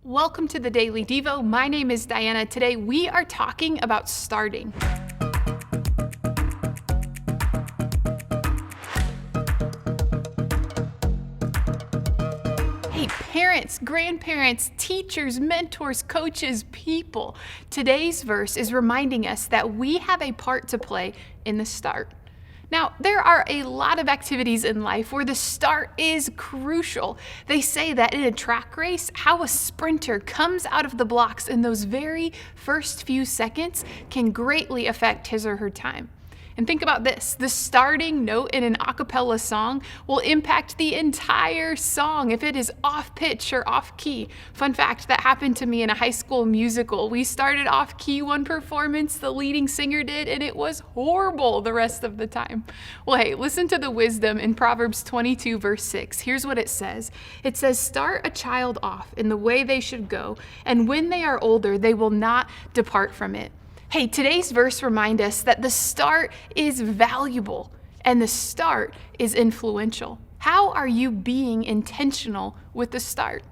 Welcome to the Daily Devo. My name is Diana. Today we are talking about starting. Hey, parents, grandparents, teachers, mentors, coaches, people. Today's verse is reminding us that we have a part to play in the start. Now, there are a lot of activities in life where the start is crucial. They say that in a track race, how a sprinter comes out of the blocks in those very first few seconds can greatly affect his or her time. And think about this, the starting note in an a cappella song will impact the entire song if it is off pitch or off key. Fun fact, that happened to me in a high school musical. We started off key one performance, the leading singer did, and it was horrible the rest of the time. Well, hey, listen to the wisdom in Proverbs 22 verse 6. Here's what it says. It says, "Start a child off in the way they should go, and when they are older, they will not depart from it." Hey, today's verse reminds us that the start is valuable and the start is influential. How are you being intentional with the start?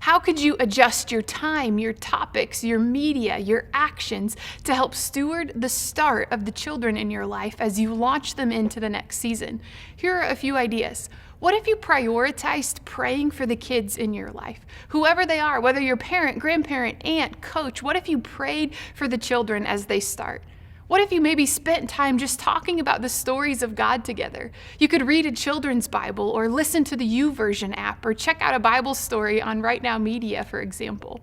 How could you adjust your time, your topics, your media, your actions to help steward the start of the children in your life as you launch them into the next season? Here are a few ideas. What if you prioritized praying for the kids in your life? Whoever they are, whether you're parent, grandparent, aunt, coach, what if you prayed for the children as they start? What if you maybe spent time just talking about the stories of God together? You could read a children's Bible or listen to the YouVersion app or check out a Bible story on Right Now Media, for example.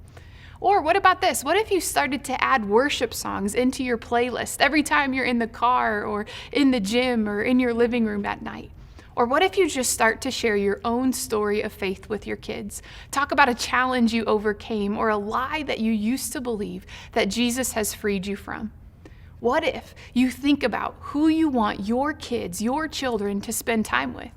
Or what about this? What if you started to add worship songs into your playlist every time you're in the car or in the gym or in your living room at night? Or what if you just start to share your own story of faith with your kids? Talk about a challenge you overcame or a lie that you used to believe that Jesus has freed you from. What if you think about who you want your kids, your children to spend time with?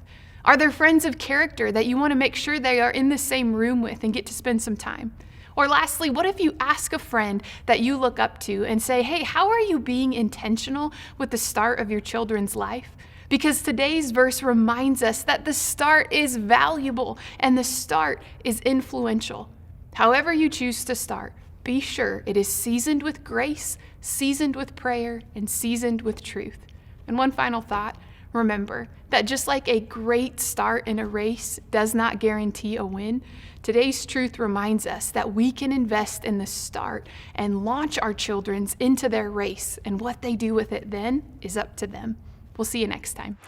Are there friends of character that you want to make sure they are in the same room with and get to spend some time? Or lastly, what if you ask a friend that you look up to and say, hey, how are you being intentional with the start of your children's life? Because today's verse reminds us that the start is valuable and the start is influential. However you choose to start, be sure it is seasoned with grace, seasoned with prayer, and seasoned with truth. And one final thought, remember that just like a great start in a race does not guarantee a win, today's truth reminds us that we can invest in the start and launch our children into their race, and what they do with it then is up to them. We'll see you next time.